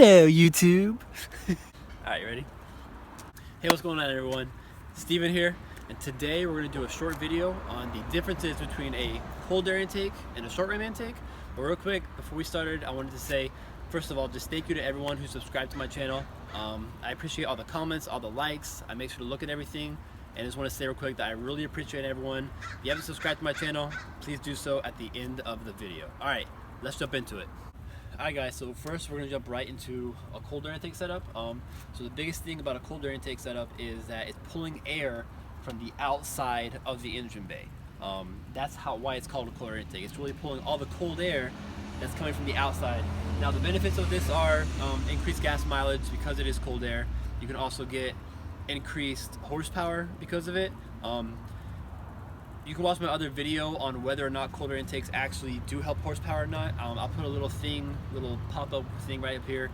Hello, YouTube. Alright, ready? Hey, what's going on, everyone? Steven here, and today we're going to do a short video on the differences between a cold air intake and a short ram intake. But real quick, before we started, I wanted to say, first of all, just thank you to everyone who subscribed to my channel. I appreciate all the comments, all the likes. I make sure to look at everything, and I just want to say real quick that I really appreciate everyone. If you haven't subscribed to my channel, please do so at the end of the video. Alright, let's jump into it. Alright guys, so first we're going to jump right into a cold air intake setup. So the biggest thing about a cold air intake setup is that it's pulling air from the outside of the engine bay. That's why it's called a cold air intake. It's really pulling all the cold air that's coming from the outside. Now the benefits of this are increased gas mileage because it is cold air. You can also get increased horsepower because of it. You can watch my other video on whether or not cold air intakes actually do help horsepower or not. I'll put a little pop-up thing right up here,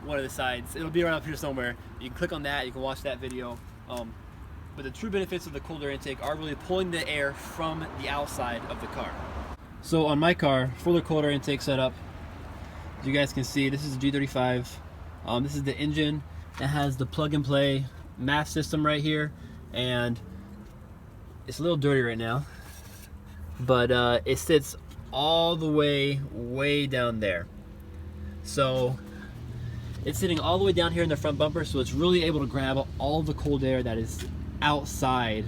one of the sides. It'll be around up here somewhere. You can click on that, you can watch that video. But the true benefits of the cold air intake are really pulling the air from the outside of the car. So on my car, fuller cold air intake setup, as you guys can see, this is a G35. This is the engine that has the plug-and-play MAF system right here, and it's a little dirty right now, but it sits all the way down there. So it's sitting all the way down here in the front bumper, so it's really able to grab all the cold air that is outside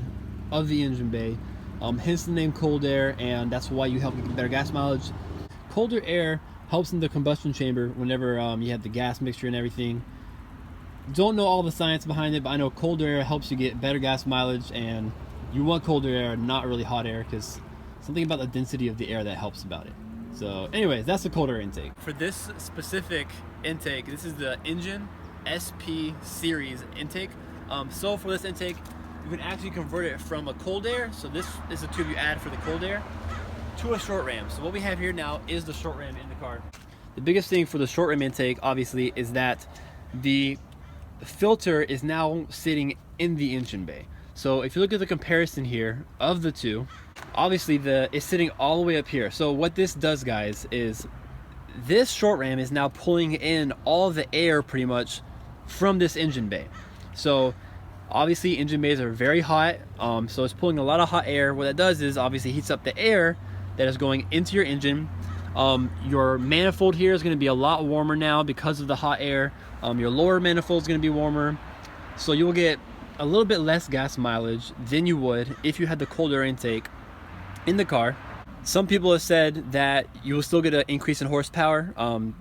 of the engine bay. Hence the name cold air, and that's why you help get better gas mileage. Colder air helps in the combustion chamber whenever you have the gas mixture and everything. Don't know all the science behind it, but I know cold air helps you get better gas mileage, and you want colder air, not really hot air, because something about the density of the air that helps about it. So anyways, that's the cold air intake. For this specific intake, this is the Engine SP series intake. So for this intake, you can actually convert it from a cold air, so this is the tube you add for the cold air, to a short ram. So what we have here now is the short ram in the car. The biggest thing for the short ram intake, obviously, is that the filter is now sitting in the engine bay. So if you look at the comparison here of the two, obviously it's sitting all the way up here. So what this does, guys, is this short ram is now pulling in all the air pretty much from this engine bay. So obviously engine bays are very hot, so it's pulling a lot of hot air. What that does is obviously heats up the air that is going into your engine. Your manifold here is going to be a lot warmer now because of the hot air. Your lower manifold is going to be warmer, so you will get a little bit less gas mileage than you would if you had the cold air intake in the car. Some people have said that you will still get an increase in horsepower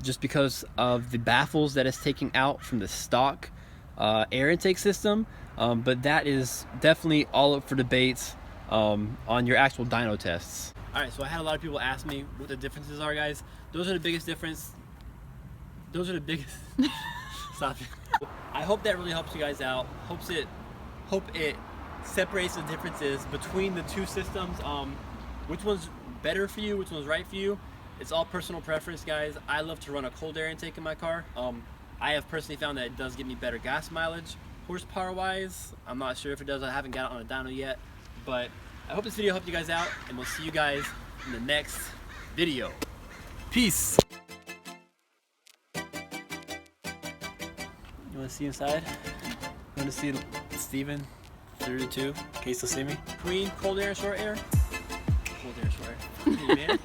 just because of the baffles that it's taking out from the stock air intake system, but that is definitely all up for debate on your actual dyno tests. Alright, so I had a lot of people ask me what the differences are, guys. Those are the biggest difference. Those are the biggest. Stop it. I hope that really helps you guys out. Hope it separates the differences between the two systems. Which one's better for you, which one's right for you. It's all personal preference, guys. I love to run a cold air intake in my car. I have personally found that it does give me better gas mileage. Horsepower wise, I'm not sure if it does. I haven't got it on a dyno yet, but I hope this video helped you guys out, and we'll see you guys in the next video. Peace. You want to see inside? You want to see Steven 32? Can you still see me? Between cold air and short air? Cold air, short air. Hey, man.